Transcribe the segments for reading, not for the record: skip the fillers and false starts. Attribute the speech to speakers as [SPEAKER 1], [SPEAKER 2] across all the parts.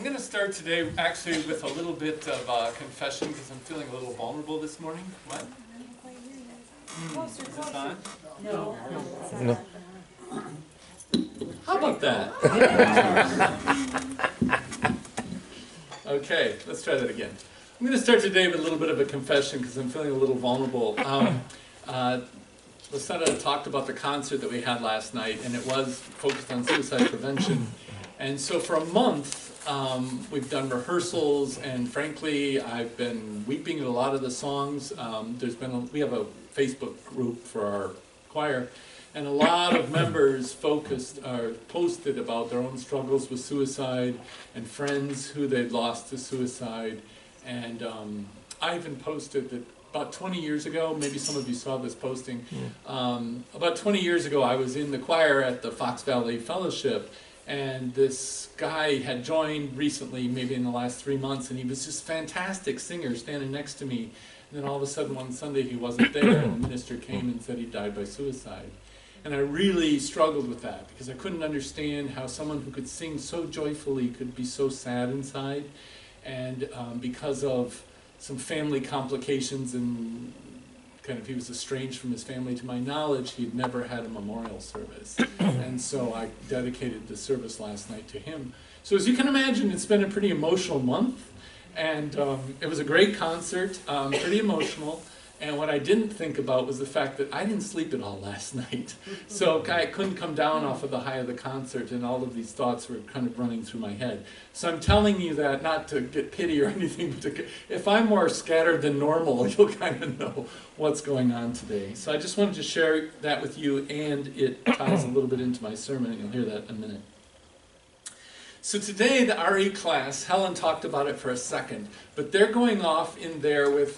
[SPEAKER 1] going to start today actually with a little bit of confession because I'm feeling a little vulnerable this morning. What? Is this on?
[SPEAKER 2] No.
[SPEAKER 3] No.
[SPEAKER 1] How about that? Okay, let's try that again. I'm going to start today with a little bit of a confession because I'm feeling a little vulnerable. Lucetta talked about the concert that we had last night, and it was focused on suicide prevention. And so for a month, we've done rehearsals, and frankly, I've been weeping at a lot of the songs. We have a Facebook group for our choir, and a lot of members posted about their own struggles with suicide and friends who they'd lost to suicide. And I even posted that about 20 years ago, maybe some of you saw this posting, about 20 years ago I was in the choir at the Fox Valley Fellowship, and this guy had joined recently, maybe in the last 3 months, and he was just a fantastic singer standing next to me. And then all of a sudden one Sunday he wasn't there, and the minister came and said he died by suicide. And I really struggled with that because I couldn't understand how someone who could sing so joyfully could be so sad inside. And because of some family complications and he was estranged from his family, to my knowledge, he'd never had a memorial service. And so I dedicated the service last night to him. So as you can imagine, it's been a pretty emotional month. And it was a great concert, pretty emotional. And what I didn't think about was the fact that I didn't sleep at all last night. So I couldn't come down off of the high of the concert, and all of these thoughts were kind of running through my head. So I'm telling you that not to get pity or anything, but if I'm more scattered than normal, you'll kind of know what's going on today. So I just wanted to share that with you, and it ties a little bit into my sermon, and you'll hear that in a minute. So today, the RE class, Helen talked about it for a second, but they're going off in there with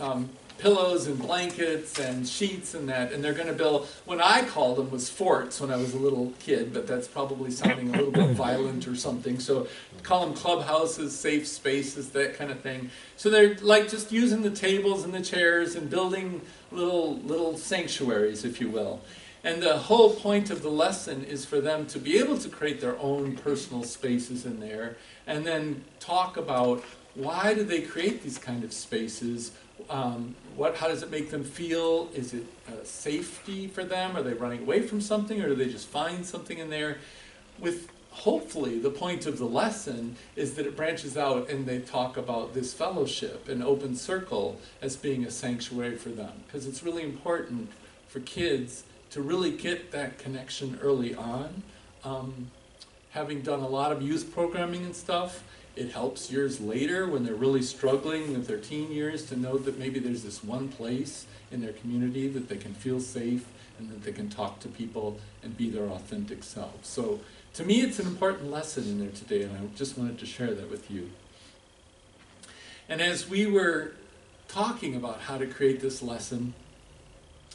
[SPEAKER 1] pillows and blankets and sheets and that, and they're going to build what I called them was forts when I was a little kid, but that's probably sounding a little bit violent or something. So call them clubhouses, safe spaces, that kind of thing. So they're like just using the tables and the chairs and building little sanctuaries, if you will. And the whole point of the lesson is for them to be able to create their own personal spaces in there, and then talk about why do they create these kind of spaces. How does it make them feel? Is it safety for them? Are they running away from something, or do they just find something in there? With hopefully the point of the lesson is that it branches out and they talk about this fellowship, an open circle, as being a sanctuary for them. Because it's really important for kids to really get that connection early on. Having done a lot of youth programming and stuff, it helps years later when they're really struggling with their teen years to know that maybe there's this one place in their community that they can feel safe and that they can talk to people and be their authentic selves. So to me, it's an important lesson in there today, and I just wanted to share that with you. And as we were talking about how to create this lesson,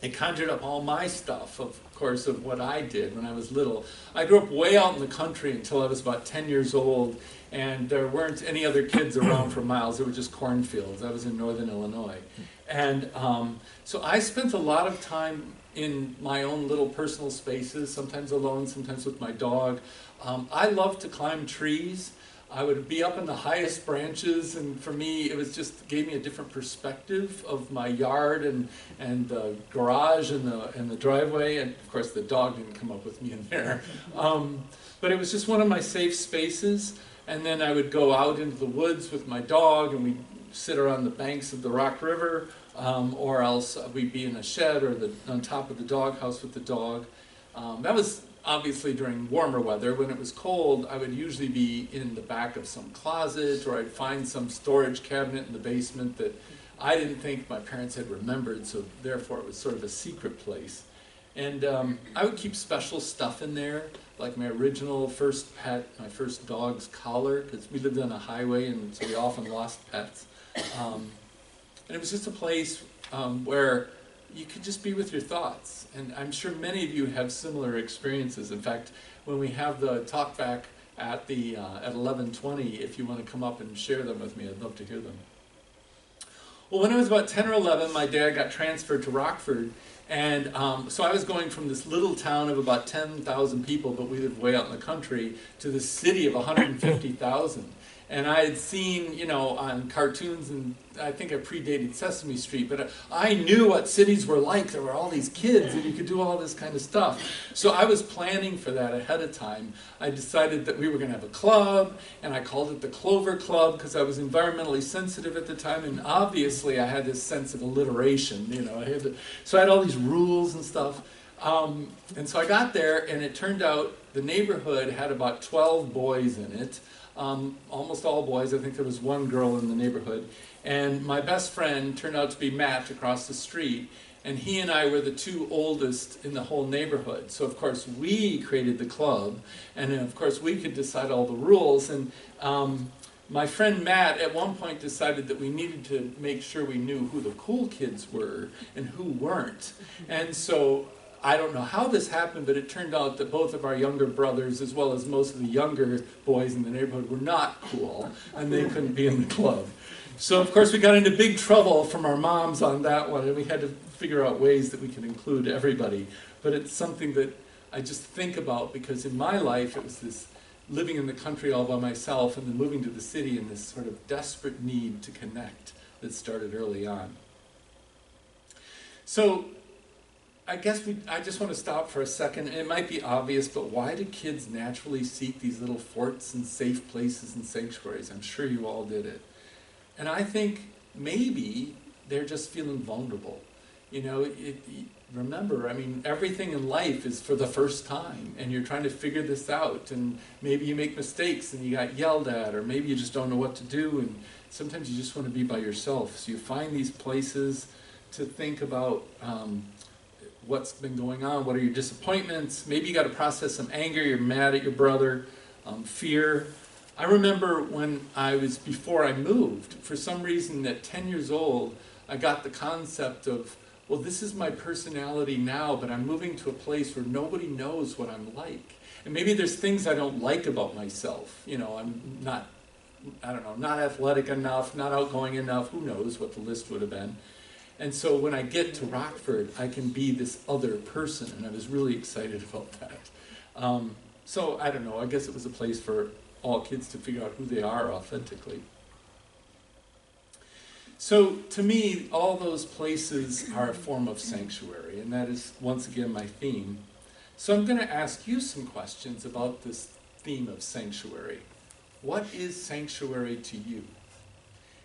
[SPEAKER 1] it conjured up all my stuff, of course, of what I did when I was little. I grew up way out in the country until I was about 10 years old, and there weren't any other kids around for miles. There were just cornfields. I was in northern Illinois. And so I spent a lot of time in my own little personal spaces, sometimes alone, sometimes with my dog. I loved to climb trees. I would be up in the highest branches, and for me, it was just gave me a different perspective of my yard and the garage and the driveway. And of course, the dog didn't come up with me in there. But it was just one of my safe spaces. And then I would go out into the woods with my dog, and we'd sit around the banks of the Rock River, or else we'd be in a shed or on top of the dog house with the dog. That was obviously during warmer weather. When it was cold, I would usually be in the back of some closet, or I'd find some storage cabinet in the basement that I didn't think my parents had remembered, so therefore it was sort of a secret place. And I would keep special stuff in there, like my original first pet, my first dog's collar, because we lived on a highway, and so we often lost pets. And it was just a place where you could just be with your thoughts. And I'm sure many of you have similar experiences. In fact, when we have the talk back at 11:20, if you want to come up and share them with me, I'd love to hear them. Well, when I was about 10 or 11, my dad got transferred to Rockford, and so I was going from this little town of about 10,000 people, but we lived way out in the country, to this city of 150,000. And I had seen, you know, on cartoons, and I think I predated Sesame Street, but I knew what cities were like. There were all these kids, and you could do all this kind of stuff. So I was planning for that ahead of time. I decided that we were going to have a club, and I called it the Clover Club because I was environmentally sensitive at the time, and obviously I had this sense of alliteration, you know. So I had all these rules and stuff. And so I got there, and it turned out the neighborhood had about 12 boys in it. Almost all boys. I think there was one girl in the neighborhood. And my best friend turned out to be Matt across the street. And he and I were the two oldest in the whole neighborhood. So of course we created the club. And then of course we could decide all the rules. And my friend Matt at one point decided that we needed to make sure we knew who the cool kids were and who weren't. And so I don't know how this happened, but it turned out that both of our younger brothers, as well as most of the younger boys in the neighborhood, were not cool, and they couldn't be in the club. So of course we got into big trouble from our moms on that one, and we had to figure out ways that we could include everybody. But it's something that I just think about, because in my life it was this living in the country all by myself and then moving to the city and this sort of desperate need to connect that started early on. So I guess I just want to stop for a second. It might be obvious, but why do kids naturally seek these little forts and safe places and sanctuaries? I'm sure you all did it. And I think maybe they're just feeling vulnerable. You know, remember, I mean, everything in life is for the first time, and you're trying to figure this out, and maybe you make mistakes and you got yelled at, or maybe you just don't know what to do, and sometimes you just want to be by yourself. So you find these places to think about what's been going on, what are your disappointments, maybe you got to process some anger, you're mad at your brother, fear. I remember when before I moved, for some reason at 10 years old, I got the concept of, well, this is my personality now, but I'm moving to a place where nobody knows what I'm like. And maybe there's things I don't like about myself. You know, I'm not, I don't know, not athletic enough, not outgoing enough, who knows what the list would have been. And so when I get to Rockford, I can be this other person, and I was really excited about that. So I don't know, I guess it was a place for all kids to figure out who they are authentically. So to me, all those places are a form of sanctuary, and that is once again my theme. So I'm going to ask you some questions about this theme of sanctuary. What is sanctuary to you?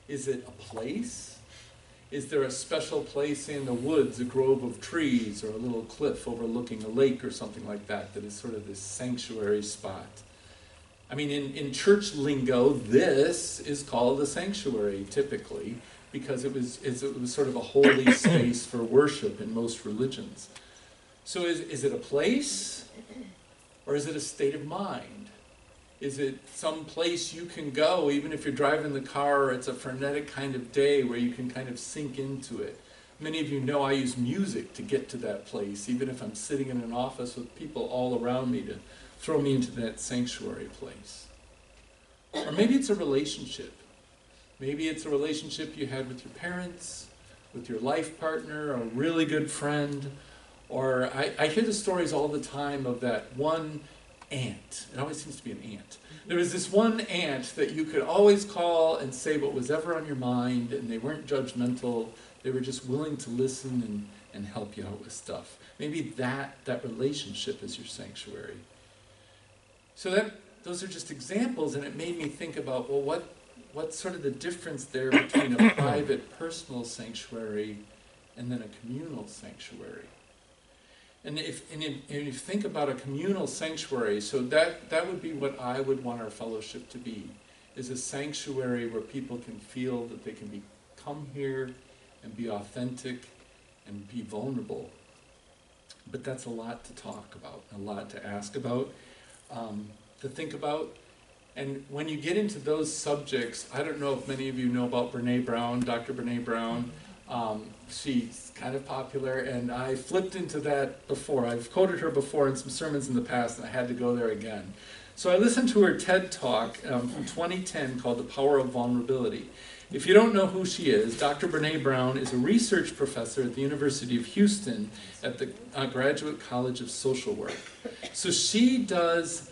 [SPEAKER 1] Is it a place? Is there a special place in the woods, a grove of trees, or a little cliff overlooking a lake or something like that, that is sort of this sanctuary spot? I mean, in church lingo, this is called a sanctuary, typically, because it was sort of a holy space for worship in most religions. So is it a place, or is it a state of mind? Is it some place you can go, even if you're driving the car, or it's a frenetic kind of day where you can kind of sink into it? Many of you know I use music to get to that place, even if I'm sitting in an office with people all around me to throw me into that sanctuary place. Or maybe it's a relationship. Maybe it's a relationship you had with your parents, with your life partner, a really good friend. Or I hear the stories all the time of that one aunt. It always seems to be an aunt. There was this one aunt that you could always call and say what was ever on your mind, and they weren't judgmental. They were just willing to listen and help you out with stuff. Maybe that relationship is your sanctuary. So those are just examples, and it made me think about, well, what's sort of the difference there between a private, personal sanctuary and then a communal sanctuary? And if you think about a communal sanctuary, so that would be what I would want our fellowship to be, is a sanctuary where people can feel that they can come here and be authentic and be vulnerable. But that's a lot to talk about, a lot to ask about, to think about. And when you get into those subjects, I don't know if many of you know about Brene Brown, Dr. Brene Brown. She's kind of popular, and I flipped into that before. I've quoted her before in some sermons in the past, and I had to go there again. So I listened to her TED Talk from 2010 called The Power of Vulnerability. If you don't know who she is, Dr. Brene Brown is a research professor at the University of Houston at the Graduate College of Social Work. So she does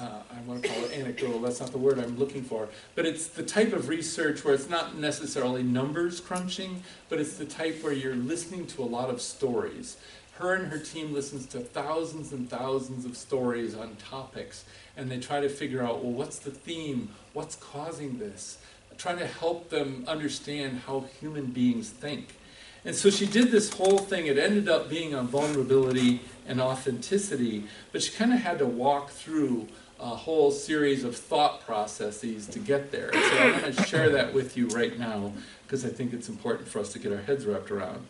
[SPEAKER 1] I want to call it anecdotal, that's not the word I'm looking for, but it's the type of research where it's not necessarily numbers crunching, but it's the type where you're listening to a lot of stories. Her and her team listens to thousands and thousands of stories on topics, and they try to figure out, well, what's the theme? What's causing this? Trying to help them understand how human beings think. And so she did this whole thing. It ended up being on vulnerability and authenticity, but she kind of had to walk through a whole series of thought processes to get there. And so I want to share that with you right now, because I think it's important for us to get our heads wrapped around.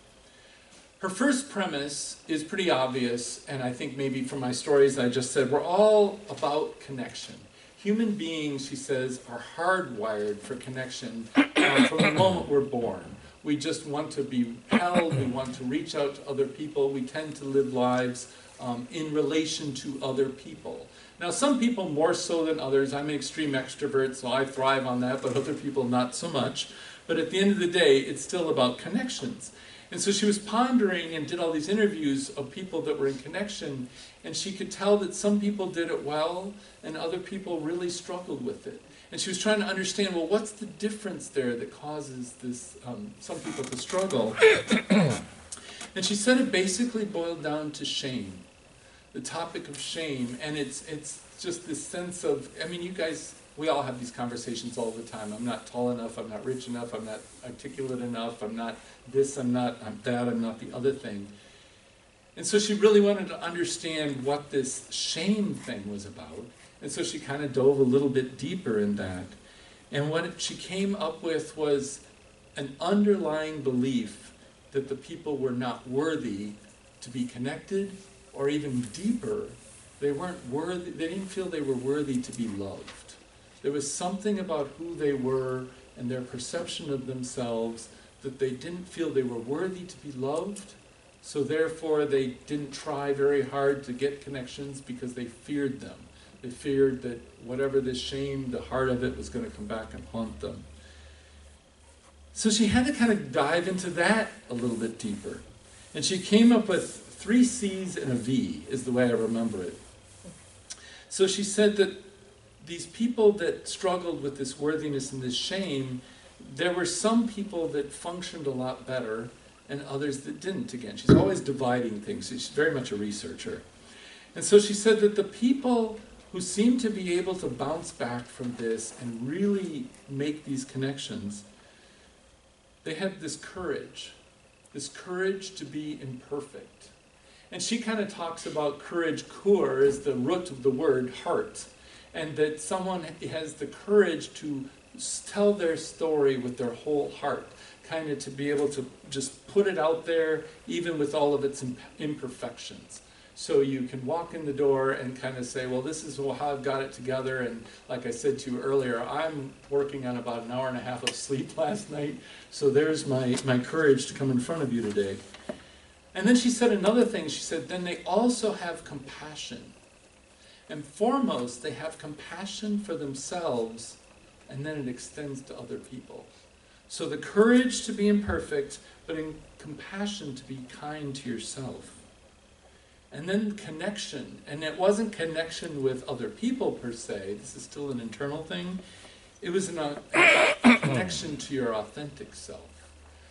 [SPEAKER 1] Her first premise is pretty obvious, and I think maybe from my stories I just said, we're all about connection. Human beings, she says, are hardwired for connection from the moment we're born. We just want to be held, we want to reach out to other people, we tend to live lives in relation to other people. Now some people more so than others. I'm an extreme extrovert, so I thrive on that, but other people not so much. But at the end of the day, it's still about connections. And so she was pondering and did all these interviews of people that were in connection, and she could tell that some people did it well and other people really struggled with it. And she was trying to understand, well, what's the difference there that causes this, some people to struggle? And she said it basically boiled down to shame, the topic of shame. And it's just this sense of, I mean, you guys, we all have these conversations all the time. I'm not tall enough, I'm not rich enough, I'm not articulate enough, I'm not this, I'm not that, I'm not the other thing. And so she really wanted to understand what this shame thing was about. And so she kind of dove a little bit deeper in that. And what she came up with was an underlying belief that the people were not worthy to be connected, or even deeper, they weren't worthy, they didn't feel they were worthy to be loved. There was something about who they were and their perception of themselves that they didn't feel they were worthy to be loved, so therefore they didn't try very hard to get connections because they feared them. They feared that whatever this shame, the heart of it, was going to come back and haunt them. So she had to kind of dive into that a little bit deeper. And she came up with 3 C's and a V, is the way I remember it. So she said that these people that struggled with this worthiness and this shame, there were some people that functioned a lot better and others that didn't. Again, she's always dividing things. She's very much a researcher. And so she said that the people who seemed to be able to bounce back from this and really make these connections, they had this courage to be imperfect. And she kind of talks about courage, kur is the root of the word heart, and that someone has the courage to tell their story with their whole heart, kind of to be able to just put it out there even with all of its imperfections. So you can walk in the door and kind of say, well, this is how I've got it together, and like I said to you earlier, I'm working on about an hour and a half of sleep last night, so there's my courage to come in front of you today. And then she said another thing. She said, then they also have compassion. And foremost, they have compassion for themselves, and then it extends to other people. So the courage to be imperfect, but in compassion to be kind to yourself. And then connection, and it wasn't connection with other people per se, this is still an internal thing, it was a connection to your authentic self.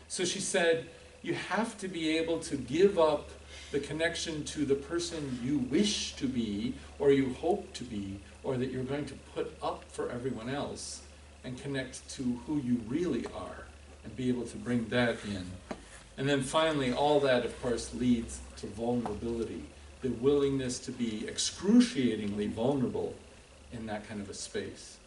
[SPEAKER 1] So she said, you have to be able to give up the connection to the person you wish to be, or you hope to be, or that you're going to put up for everyone else, and connect to who you really are, and be able to bring that in. And then finally, all that, of course, leads to vulnerability, the willingness to be excruciatingly vulnerable in that kind of a space.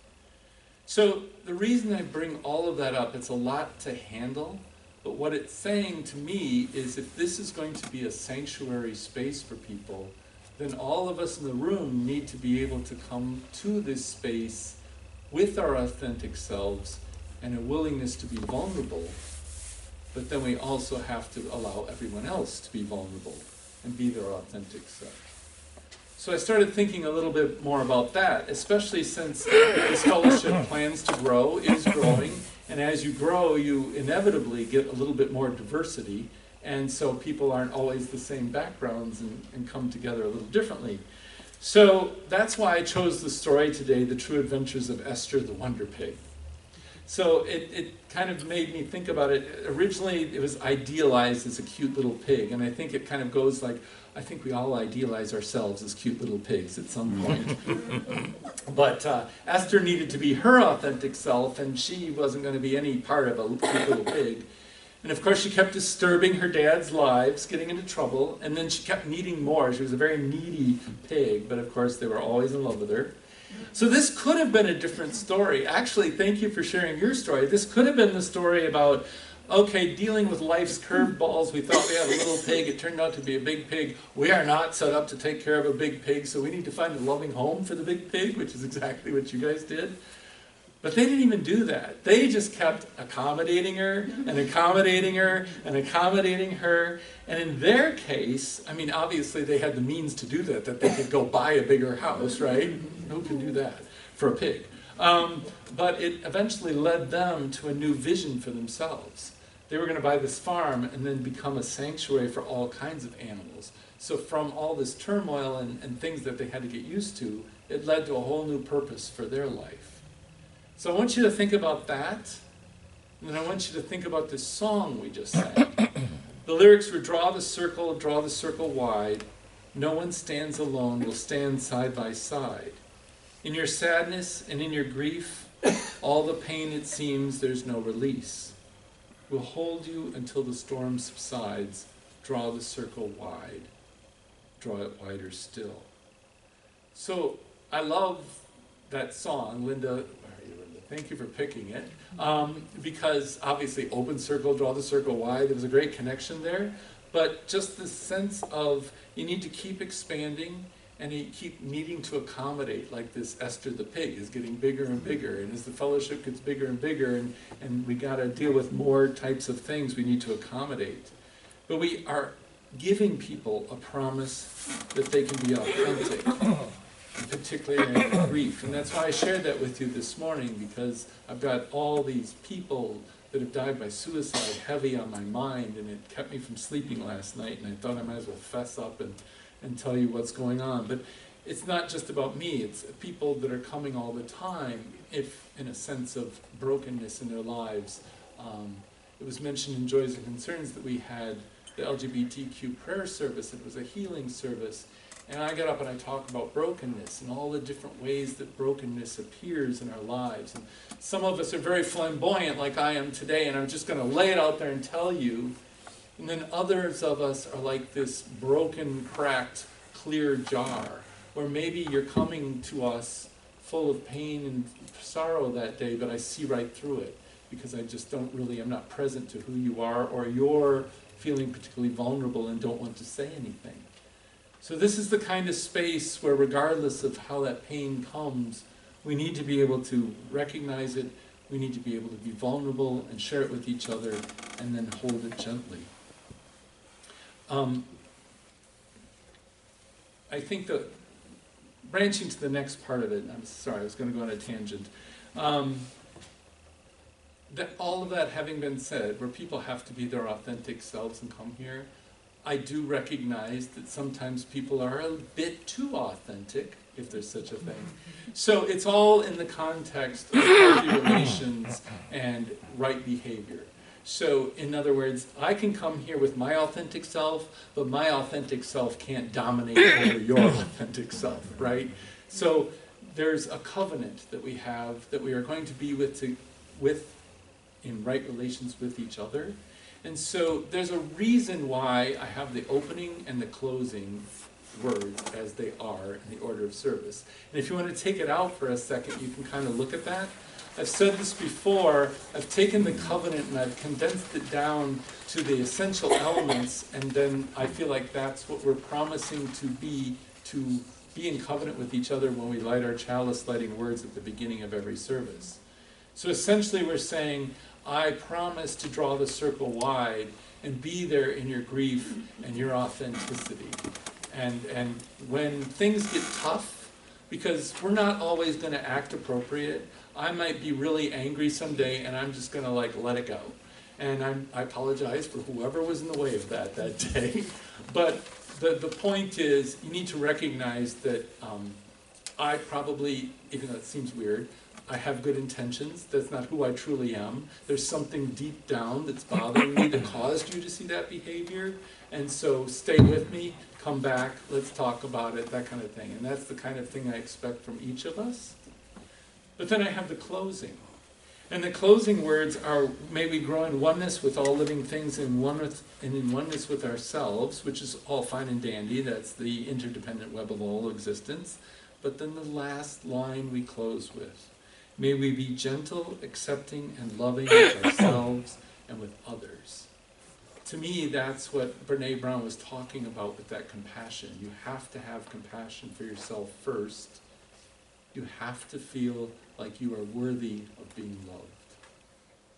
[SPEAKER 1] So the reason I bring all of that up, it's a lot to handle, but what it's saying to me is if this is going to be a sanctuary space for people, then all of us in the room need to be able to come to this space with our authentic selves and a willingness to be vulnerable. But then we also have to allow everyone else to be vulnerable and be their authentic self. So I started thinking a little bit more about that, especially since this fellowship plans to grow, is growing, and as you grow, you inevitably get a little bit more diversity, and so people aren't always the same backgrounds and come together a little differently. So that's why I chose the story today, The True Adventures of Esther the Wonder Pig. So it kind of made me think about it. Originally, it was idealized as a cute little pig, and I think it kind of goes like, I think we all idealize ourselves as cute little pigs at some point. But Esther needed to be her authentic self, and she wasn't going to be any part of a cute little pig. And of course, she kept disturbing her dad's lives, getting into trouble, and then she kept needing more. She was a very needy pig, but of course, they were always in love with her. So this could have been a different story. Actually, thank you for sharing your story. This could have been the story about, okay, dealing with life's curveballs. We thought we had a little pig. It turned out to be a big pig. We are not set up to take care of a big pig, so we need to find a loving home for the big pig, which is exactly what you guys did. But they didn't even do that. They just kept accommodating her and accommodating her and accommodating her. And in their case, I mean, obviously they had the means to do that they could go buy a bigger house, right? Who can do that for a pig? But it eventually led them to a new vision for themselves. They were going to buy this farm and then become a sanctuary for all kinds of animals. So from all this turmoil and things that they had to get used to, it led to a whole new purpose for their life. So I want you to think about that, and then I want you to think about this song we just sang. The lyrics were, draw the circle wide. No one stands alone, we'll stand side by side. In your sadness and in your grief, all the pain it seems there's no release. We'll hold you until the storm subsides. Draw the circle wide. Draw it wider still. So I love that song, Linda. Thank you for picking it, because obviously open circle, draw the circle wide, there was a great connection there, but just the sense of you need to keep expanding and you keep needing to accommodate, like this Esther the pig is getting bigger and bigger, and as the fellowship gets bigger and bigger, and we got to deal with more types of things we need to accommodate. But we are giving people a promise that they can be authentic. Particularly in grief. And that's why I shared that with you this morning, because I've got all these people that have died by suicide heavy on my mind, and it kept me from sleeping last night, and I thought I might as well fess up and tell you what's going on. But it's not just about me, it's people that are coming all the time, if in a sense of brokenness in their lives. It was mentioned in Joys and Concerns that we had the LGBTQ prayer service. It was a healing service. And I get up and I talk about brokenness and all the different ways that brokenness appears in our lives. And some of us are very flamboyant like I am today, and I'm just going to lay it out there and tell you. And then others of us are like this broken, cracked, clear jar, where maybe you're coming to us full of pain and sorrow that day, but I see right through it because I just don't really, I'm not present to who you are, or you're feeling particularly vulnerable and don't want to say anything. So this is the kind of space where, regardless of how that pain comes, we need to be able to recognize it, we need to be able to be vulnerable and share it with each other, and then hold it gently. I think that, branching to the next part of it, I'm sorry, I was going to go on a tangent, that all of that having been said, where people have to be their authentic selves and come here, I do recognize that sometimes people are a bit too authentic, if there's such a thing. So it's all in the context of healthy relations and right behavior. So in other words, I can come here with my authentic self, but my authentic self can't dominate over your authentic self, right? So there's a covenant that we have that we are going to be with in right relations with each other. And so there's a reason why I have the opening and the closing words as they are in the order of service. And if you want to take it out for a second, you can kind of look at that. I've said this before, I've taken the covenant and I've condensed it down to the essential elements, and then I feel like that's what we're promising to be in covenant with each other when we light our chalice lighting words at the beginning of every service. So essentially we're saying, I promise to draw the circle wide and be there in your grief and your authenticity. And when things get tough, because we're not always going to act appropriate, I might be really angry someday and I'm just going to let it go. And I apologize for whoever was in the way of that day. But the point is, you need to recognize that I probably, even though it seems weird, I have good intentions. That's not who I truly am. There's something deep down that's bothering me that caused you to see that behavior. And so stay with me, come back, let's talk about it, that kind of thing. And that's the kind of thing I expect from each of us. But then I have the closing. And the closing words are, may we grow in oneness with all living things and in oneness with ourselves, which is all fine and dandy. That's the interdependent web of all existence. But then the last line we close with, may we be gentle, accepting, and loving with ourselves and with others. To me, that's what Brene Brown was talking about with that compassion. You have to have compassion for yourself first. You have to feel like you are worthy of being loved.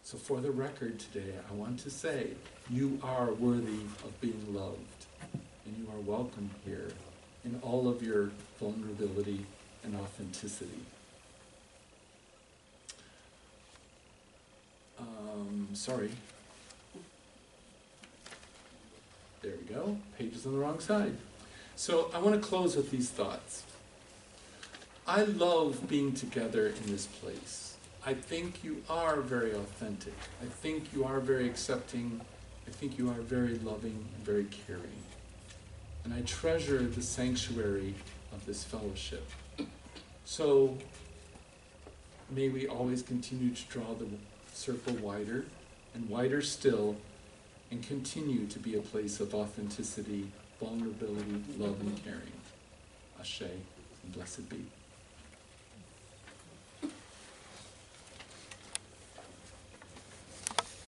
[SPEAKER 1] So for the record today, I want to say, you are worthy of being loved. And you are welcome here in all of your vulnerability and authenticity. Sorry. There we go. Page is on the wrong side. So I want to close with these thoughts. I love being together in this place. I think you are very authentic. I think you are very accepting. I think you are very loving and very caring. And I treasure the sanctuary of this fellowship. So may we always continue to draw the circle wider and wider still, and continue to be a place of authenticity, vulnerability, love, and caring. Ashe, and blessed be.